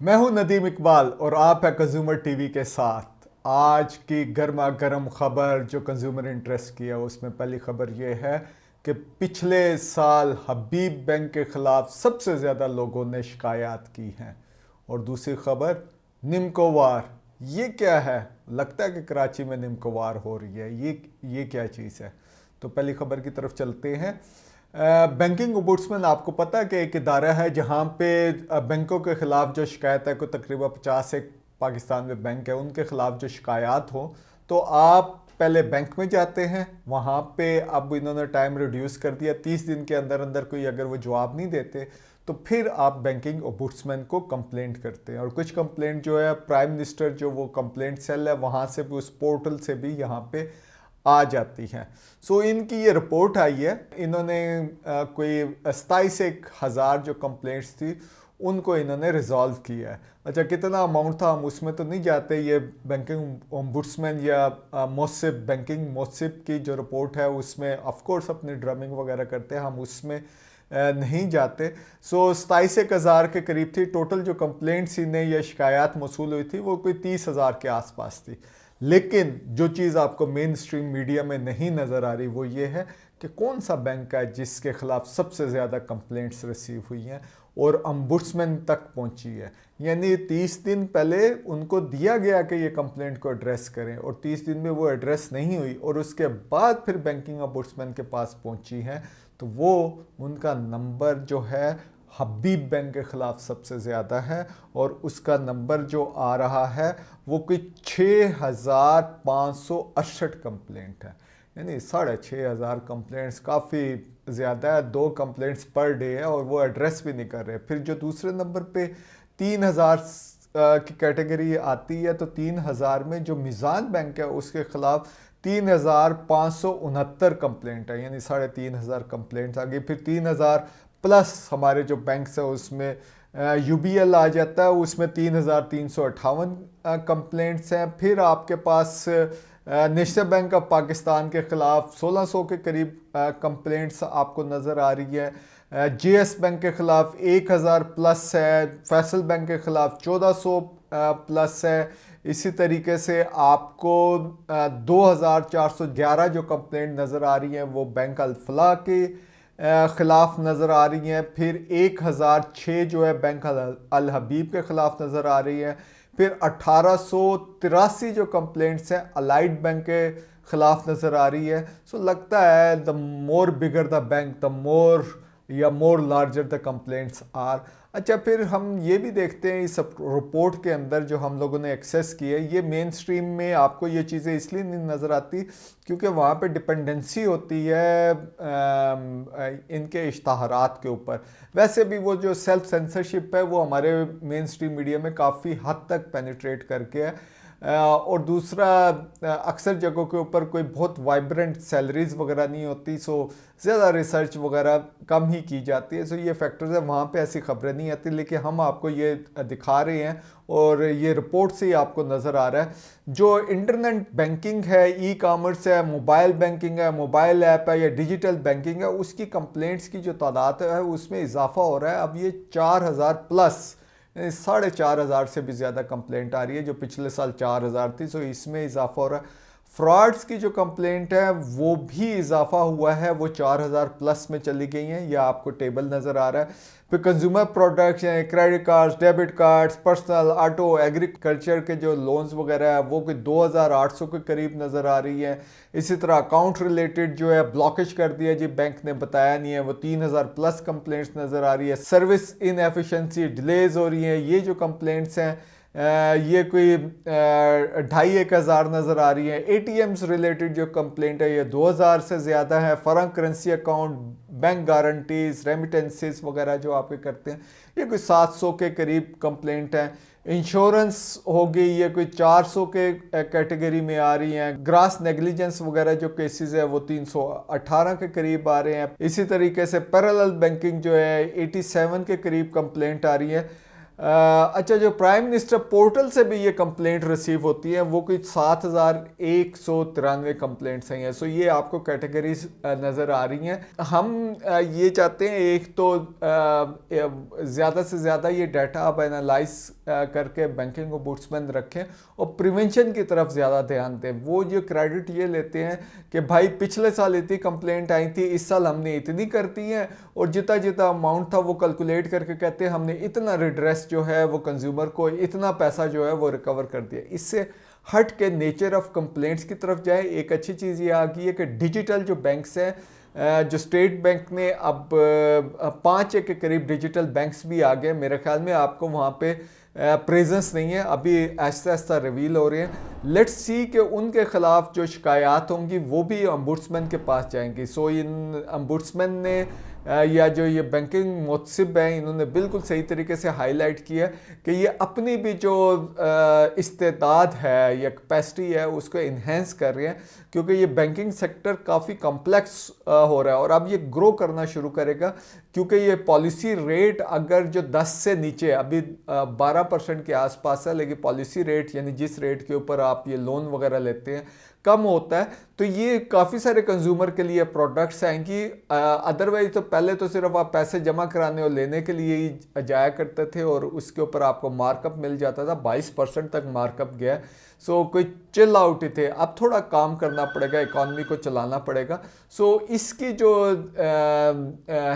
मैं हूं नदीम इकबाल और आप है कंज्यूमर टीवी के साथ। आज की गर्मा गर्म खबर जो कंज्यूमर इंटरेस्ट की है उसमें पहली खबर ये है कि पिछले साल हबीब बैंक के खिलाफ सबसे ज़्यादा लोगों ने शिकायत की हैं। और दूसरी खबर निम्को वार। ये क्या है? लगता है कि कराची में निम्को वार हो रही है। ये क्या चीज़ है? तो पहली खबर की तरफ चलते हैं। बैंकिंग ओम्बुड्समैन आपको पता है कि एक इदारा है जहां पे बैंकों के खिलाफ जो शिकायत है, कोई तकरीबन 50 एक पाकिस्तान में बैंक है, उनके खिलाफ जो शिकायत हो तो आप पहले बैंक में जाते हैं। वहां पे अब इन्होंने टाइम रिड्यूस कर दिया, 30 दिन के अंदर अंदर कोई अगर वो जवाब नहीं देते तो फिर आप बैंकिंग ओम्बुड्समैन को कंप्लेंट करते हैं। और कुछ कंप्लेंट जो है प्राइम मिनिस्टर जो वो कंप्लेंट सेल है वहाँ से भी, उस पोर्टल से भी यहाँ पे आ जाती हैं। सो इनकी ये रिपोर्ट आई है। इन्होंने कोई 27,000 जो कंप्लेंट्स थी उनको इन्होंने रिजॉल्व किया है। अच्छा, कितना अमाउंट था हम उसमें तो नहीं जाते। ये बैंकिंग ओम्बुड्समैन या मोसिब, बैंकिंग मोसिब की जो रिपोर्ट है उसमें ऑफ कोर्स अपनी ड्रमिंग वगैरह करते हैं, हम उसमें नहीं जाते। सो 27,000 के करीब थी टोटल जो कंप्लेंट्स इन्हें या शिकायत मौसूल हुई थी, वो कोई 30,000 के आसपास थी। लेकिन जो चीज़ आपको मेन स्ट्रीम मीडिया में नहीं नज़र आ रही वो ये है कि कौन सा बैंक है जिसके खिलाफ सबसे ज़्यादा कंप्लेंट्स रिसीव हुई हैं और ओम्बुड्समैन तक पहुंची है। यानी 30 दिन पहले उनको दिया गया कि ये कंप्लेंट को एड्रेस करें और 30 दिन में वो एड्रेस नहीं हुई और उसके बाद फिर बैंकिंग ओम्बुड्समैन के पास पहुंची हैं, तो वो उनका नंबर जो है हबीब बैंक के ख़िलाफ़ सबसे ज़्यादा है और उसका नंबर जो आ रहा है वो कोई 6,568 कंप्लेंट है। यानी 6,500 कंप्लेंट्स काफ़ी ज़्यादा है। 2 कंप्लेंट्स पर डे है और वो एड्रेस भी नहीं कर रहे। फिर जो दूसरे नंबर पे 3,000 की कैटेगरी आती है, तो 3,000 में जो मिज़ान बैंक है उसके ख़िलाफ़ 3,569 कंप्लेंट है, यानी 3,500 कंप्लेंट्स आ गई। फिर 3,000 प्लस हमारे जो बैंक्स है उसमें यूबीएल आ जाता है, उसमें 3,358 कंप्लेंट्स हैं। फिर आपके पास नेशनल बैंक ऑफ पाकिस्तान के ख़िलाफ़ 1,600 के करीब कंप्लेंट्स आपको नज़र आ रही है। जेएस बैंक के ख़िलाफ़ 1,000 प्लस है। फैसल बैंक के ख़िलाफ़ 1,400 प्लस है। इसी तरीके से आपको 2,411 जो कंप्लेंट नज़र आ रही हैं वो बैंक अल-फलाह के ख़िलाफ़ नज़र आ रही हैं। फिर 1,006 जो है बैंक अल हबीब के ख़िलाफ़ नज़र आ रही है। फिर 1,883 जो कंप्लेंट्स हैं अलाइड बैंक के ख़िलाफ़ नज़र आ रही है। सो लगता है the more bigger the bank the more या मोर लार्जर द कंप्लेंट्स आर। अच्छा, फिर हम ये भी देखते हैं इस रिपोर्ट के अंदर जो हम लोगों ने एक्सेस की है, ये मेन स्ट्रीम में आपको ये चीज़ें इसलिए नहीं नज़र आती क्योंकि वहाँ पे डिपेंडेंसी होती है इनके इश्तहारात के ऊपर। वैसे भी वो जो सेल्फ सेंसरशिप है वो हमारे मेन स्ट्रीम मीडिया में काफ़ी हद तक पेनिट्रेट करके है। और दूसरा, अक्सर जगहों के ऊपर कोई बहुत वाइब्रेंट सैलरीज वगैरह नहीं होती, सो ज़्यादा रिसर्च वगैरह कम ही की जाती है। सो ये फैक्टर्स है, वहाँ पे ऐसी खबरें नहीं आती। लेकिन हम आपको ये दिखा रहे हैं और ये रिपोर्ट से ही आपको नज़र आ रहा है जो इंटरनेट बैंकिंग है, ई कॉमर्स है, मोबाइल बैंकिंग है, मोबाइल ऐप है या डिजिटल बैंकिंग है, उसकी कंप्लेंट्स की जो तादाद है उसमें इजाफा हो रहा है। अब ये 4,000 प्लस 4,500 से भी ज़्यादा कंप्लेंट आ रही है, जो पिछले साल 4,000 थी। सो इसमें इजाफा हो रहा है। फ्रॉड्स की जो कंप्लेंट है वो भी इजाफा हुआ है, वो 4,000 प्लस में चली गई हैं। यह आपको टेबल नज़र आ रहा है। फिर कंज्यूमर प्रोडक्ट्स हैं, credit cards, debit cards, personal, auto, agriculture के जो लोन्स वगैरह है वो कोई 2,800 के करीब नज़र आ रही है। इसी तरह अकाउंट रिलेटेड जो है ब्लॉकेज कर दिया जी, बैंक ने बताया नहीं है, वो 3,000 प्लस कंप्लेंट्स नज़र आ रही है। सर्विस इनएफिशिएंसी, डिलेज हो रही हैं, ये जो कंप्लेंट्स हैं ये कोई 2,500 नज़र आ रही है। एटीएम्स रिलेटेड जो कंप्लेंट है ये 2,000 से ज़्यादा है। Foreign currency account, bank guarantees, remittances वगैरह जो आपके करते हैं ये कोई 700 के करीब कंप्लेंट हैं। इंश्योरेंस हो गई, ये कोई 400 के कैटेगरी में आ रही हैं। ग्रास नेग्लिजेंस वगैरह जो केसेस है वो 318 के करीब आ रहे हैं। इसी तरीके से पैरेलल बैंकिंग जो है 87 के करीब कंप्लेंट आ रही है। अच्छा, जो प्राइम मिनिस्टर पोर्टल से भी ये कंप्लेंट रिसीव होती है वो कोई 7,193 कंप्लेंट्स हैं। सो ये आपको कैटेगरीज नज़र आ रही हैं। हम ये चाहते हैं एक तो ज़्यादा से ज़्यादा ये डाटा आप एनालाइज करके बैंकिंग ओम्बुड्समैन रखें और प्रिवेंशन की तरफ ज़्यादा ध्यान दें। वो जो क्रेडिट ये लेते हैं कि भाई पिछले साल इतनी कंप्लेंट आई थी, इस साल हमने इतनी करती हैं, और जितना जितना अमाउंट था वो कैलकुलेट करके कहते हैं हमने इतना रिड्रेस जो है वो कंज्यूमर को इतना पैसा जो है वो रिकवर कर दिया। इससे हट के नेचर ऑफ कंप्लेंट्स की तरफ जाए। एक अच्छी चीज़ ये आ गई है कि डिजिटल जो बैंक्स हैं, जो स्टेट बैंक ने अब 5 के करीब डिजिटल बैंक्स भी आ गए। मेरे ख्याल में आपको वहाँ पे प्रेजेंस नहीं है, अभी आहिस्ता आहिस्ता रिवील हो रहे हैं। लेट्स सी कि उनके खिलाफ जो शिकायत होंगी वो भी अम्बुड्समैन के पास जाएंगी। सो इन अम्बुड्समैन ने या जो ये बैंकिंग मुतसिब हैं, इन्होंने बिल्कुल सही तरीके से हाईलाइट किया कि ये अपनी भी जो इस्तेदाद है या कैपेसिटी है उसको इन्हेंस कर रहे हैं, क्योंकि ये बैंकिंग सेक्टर काफ़ी कॉम्प्लेक्स हो रहा है और अब ये ग्रो करना शुरू करेगा। क्योंकि ये पॉलिसी रेट अगर जो 10 से नीचे अभी 12% के आसपास है, लेकिन पॉलिसी रेट यानी जिस रेट के ऊपर आप ये लोन वगैरह लेते हैं कम होता है, तो ये काफ़ी सारे कंज्यूमर के लिए प्रोडक्ट्स आएंगी। अदरवाइज तो पहले तो सिर्फ आप पैसे जमा कराने और लेने के लिए ही जाया करते थे और उसके ऊपर आपको मार्कअप मिल जाता था, 22% तक मार्कअप गया। सो कोई चिल आउट ही थे। अब थोड़ा काम करना पड़ेगा, इकॉनमी को चलाना पड़ेगा। सो इसकी जो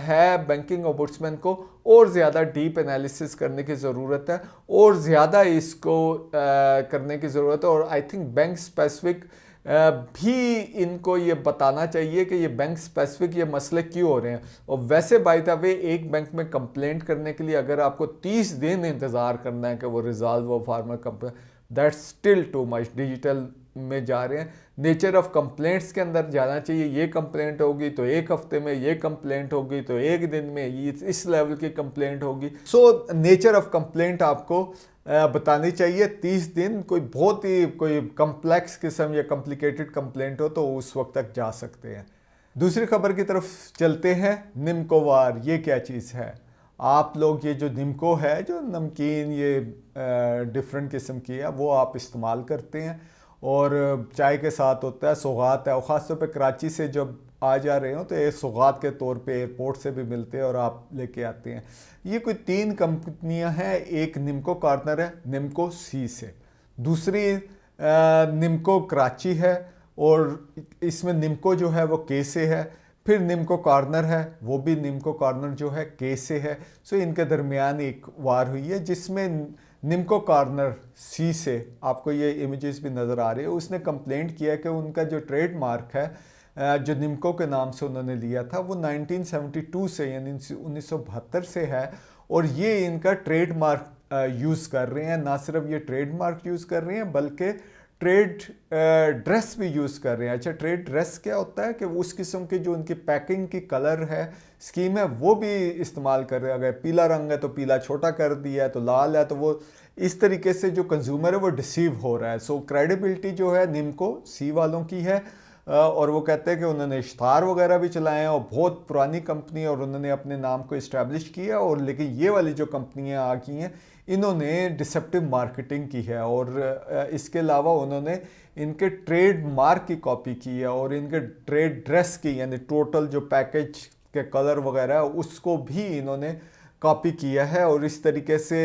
है बैंकिंग ओम्बुड्समैन को और ज़्यादा डीप एनालिसिस करने की ज़रूरत है और ज़्यादा इसको करने की ज़रूरत है। और आई थिंक बैंक स्पेसिफिक भी इनको ये बताना चाहिए कि ये बैंक स्पेसिफिक ये मसले क्यों हो रहे हैं। और वैसे बाय द वे एक बैंक में कंप्लेंट करने के लिए अगर आपको 30 दिन इंतज़ार करना है कि वो रिजॉल्व हो farmer complaint, that's still too much. Digital में जा रहे हैं, नेचर ऑफ कंप्लेंट्स के अंदर जाना चाहिए। ये कंप्लेंट होगी तो एक हफ्ते में, ये कंप्लेंट होगी तो एक दिन में, इस लेवल की कंप्लेंट होगी। सो नेचर ऑफ कंप्लेंट आपको बतानी चाहिए 30 दिन। कोई बहुत ही कोई कम्प्लेक्स किस्म या कॉम्प्लिकेटेड कंप्लेंट हो तो उस वक्त तक जा सकते हैं। दूसरी खबर की तरफ चलते हैं। निम्को वार, ये क्या चीज़ है? आप लोग ये जो निम्को है, जो नमकीन ये डिफरेंट किस्म की है, वो आप इस्तेमाल करते हैं और चाय के साथ होता है, सौगात है। और ख़ासतौर पे कराची से जब आ जा रहे हो तो ये सौगात के तौर पे एयरपोर्ट से भी मिलते हैं और आप लेके आते हैं। ये कोई 3 कंपनियां हैं। एक निम्को कॉर्नर है निम्को सी से, दूसरी निम्को कराची है और इसमें निम्को जो है वो के से है। फिर निम्को कॉर्नर है, वो भी निम्को कॉर्नर जो है के से है। सो इनके दरमियान एक वार हुई है जिसमें निम्को कॉर्नर सी से, आपको ये इमेजेस भी नज़र आ रही है, उसने कंप्लेंट किया कि उनका जो ट्रेडमार्क है जो निम्को के नाम से उन्होंने लिया था वो 1972 से यानी 1972 से है और ये इनका ट्रेडमार्क यूज़ कर रहे हैं। ना सिर्फ ये ट्रेडमार्क यूज़ कर रहे हैं बल्कि ट्रेड ड्रेस भी यूज़ कर रहे हैं। अच्छा, ट्रेड ड्रेस क्या होता है कि उस किस्म की जो उनकी पैकिंग की कलर है, स्कीम है, वो भी इस्तेमाल कर रहे हैं। अगर पीला रंग है तो पीला छोटा कर दिया है, तो लाल है तो वो इस तरीके से जो कंज्यूमर है वो डिसीव हो रहा है। सो क्रेडिबिलिटी जो है निम्को सी वालों की है और वो कहते हैं कि उन्होंने इश्तार वगैरह भी चलाए हैं और बहुत पुरानी कंपनी और उन्होंने अपने नाम को इस्टेब्लिश किया। और लेकिन ये वाली जो कंपनियां आ गई हैं इन्होंने डिसेप्टिव मार्केटिंग की है और इसके अलावा उन्होंने इनके ट्रेड मार्क की कॉपी की है और इनके ट्रेड ड्रेस की यानी टोटल जो पैकेज के कलर वगैरह है उसको भी इन्होंने कॉपी किया है। और इस तरीके से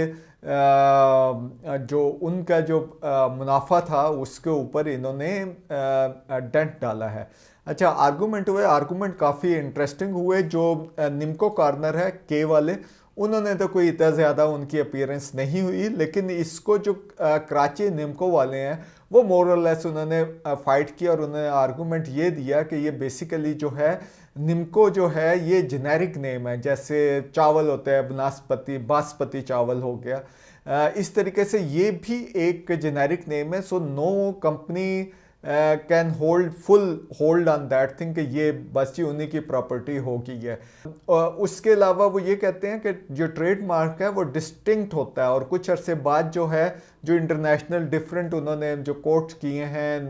जो उनका जो मुनाफा था उसके ऊपर इन्होंने डेंट डाला है। अच्छा, आर्गूमेंट हुए, आर्गूमेंट काफ़ी इंटरेस्टिंग हुए। जो निम्को कॉर्नर है के वाले, उन्होंने तो कोई इतना ज़्यादा उनकी अपीयरेंस नहीं हुई, लेकिन इसको जो कराची निम्को वाले हैं वो मोर और लेस उन्होंने फाइट किया और उन्होंने आर्गूमेंट ये दिया कि ये बेसिकली जो है निम्को जो है ये जेनेरिक नेम है। जैसे चावल होते हैं बासमती चावल हो गया, इस तरीके से ये भी एक जेनेरिक नेम है। So no company can full hold on that thing कि ये बस ही उन्हीं की प्रॉपर्टी होगी है। उसके अलावा वो ये कहते हैं कि जो ट्रेडमार्क है वो डिस्टिंक्ट होता है और कुछ अरसे बाद जो है जो इंटरनेशनल डिफरेंट उन्होंने जो कोट्स किए हैं,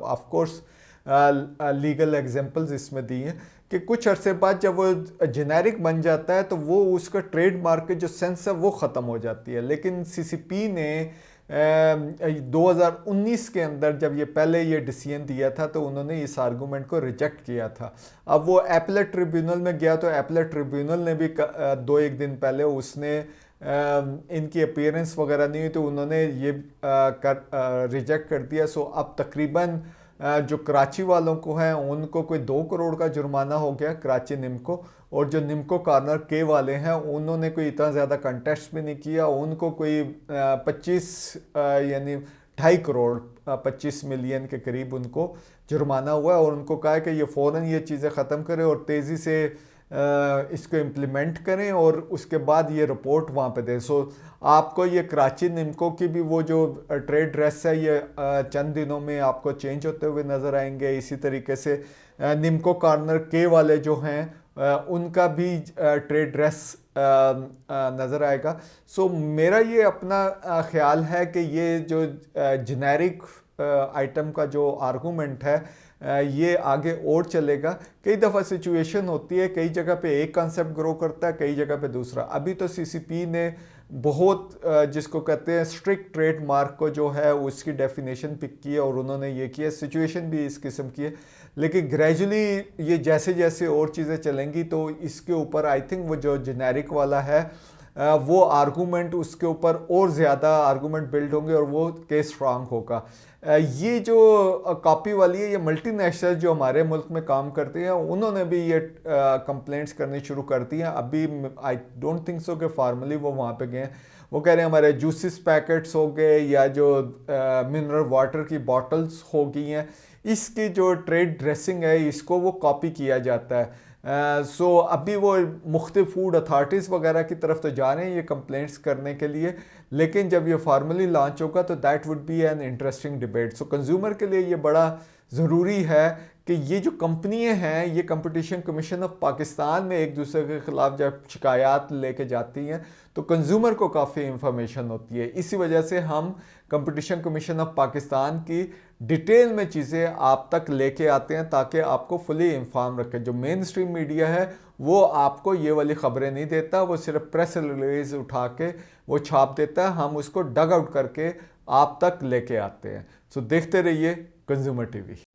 ऑफ कोर्स लीगल एग्जांपल्स इसमें दिए हैं कि कुछ अरसे बाद जब वो जेनेरिक बन जाता है तो वो उसका ट्रेडमार्क की जो सेंस है वो ख़त्म हो जाती है। लेकिन सीसीपी ने 2019 के अंदर जब ये पहले ये डिसीजन दिया था तो उन्होंने इस आर्गूमेंट को रिजेक्ट किया था। अब वो एपलेट ट्रिब्यूनल में गया तो एपलेट ट्रिब्यूनल ने भी दो एक दिन पहले उसने इनकी अपीयरेंस वगैरह नहीं हुई तो उन्होंने ये रिजेक्ट कर दिया। सो अब तकरीबन जो कराची वालों को हैं उनको कोई 2 करोड़ का जुर्माना हो गया कराची निम्को, और जो निम्को कॉर्नर के वाले हैं उन्होंने कोई इतना ज़्यादा कंटेस्ट भी नहीं किया, उनको कोई 25 यानी 2.5 करोड़ 25 मिलियन के करीब उनको जुर्माना हुआ है, और उनको कहा है कि ये फ़ौरन ये चीज़ें ख़त्म करें और तेज़ी से इसको इम्प्लीमेंट करें और उसके बाद ये रिपोर्ट वहाँ पे दें। सो आपको ये कराची निम्को की भी वो जो ट्रेड ड्रेस है ये चंद दिनों में आपको चेंज होते हुए नज़र आएंगे। इसी तरीके से निम्को कॉर्नर के वाले जो हैं उनका भी ट्रेड ड्रेस नज़र आएगा। सो मेरा ये अपना ख्याल है कि ये जो जेनेरिक आइटम का जो आर्गूमेंट है ये आगे और चलेगा। कई दफ़ा सिचुएशन होती है, कई जगह पे एक कॉन्सेप्ट ग्रो करता है, कई जगह पे दूसरा। अभी तो सीसीपी ने बहुत जिसको कहते हैं स्ट्रिक्ट ट्रेडमार्क को जो है उसकी डेफिनेशन पिक की है और उन्होंने ये किया, सिचुएशन भी इस किस्म की है। लेकिन ग्रेजुअली ये जैसे जैसे और चीज़ें चलेंगी तो इसके ऊपर आई थिंक वो जो जेनेरिक वाला है वो आर्गूमेंट उसके ऊपर और ज़्यादा आर्गूमेंट बिल्ड होंगे और वो केस स्ट्रांग होगा। ये जो कॉपी वाली है ये मल्टीनेशनल जो हमारे मुल्क में काम करते हैं उन्होंने भी ये कंप्लेंट्स करनी शुरू कर दी हैं। अभी आई डोंट थिंक सो कि फार्मली वो वहाँ पे गए हैं। वो कह रहे हैं हमारे जूसेस पैकेट्स हो गए या जो मिनरल वाटर की बॉटल्स हो गई हैं, इसकी जो ट्रेड ड्रेसिंग है इसको वो कॉपी किया जाता है। सो अभी वो मुख्तलिफ फूड अथॉरिटीज़ वगैरह की तरफ तो जा रहे हैं ये कंप्लेंट्स करने के लिए, लेकिन जब ये फार्मली लॉन्च होगा तो that would be an interesting debate. So consumer के लिए ये बड़ा ज़रूरी है कि ये जो कंपनियां हैं ये कंपटीशन कमीशन ऑफ पाकिस्तान में एक दूसरे के ख़िलाफ़ जब शिकायत लेके जाती हैं तो कंज्यूमर को काफ़ी इंफॉर्मेशन होती है। इसी वजह से हम कंपटीशन कमीशन ऑफ पाकिस्तान की डिटेल में चीज़ें आप तक लेके आते हैं ताकि आपको फुली इंफॉर्म रखें। जो मेन स्ट्रीम मीडिया है वो आपको ये वाली ख़बरें नहीं देता, वो सिर्फ प्रेस रिलीज उठा के वो छाप देता है, हम उसको डग आउट करके आप तक लेके आते हैं। सो देखते रहिए कंज्यूमर टीवी।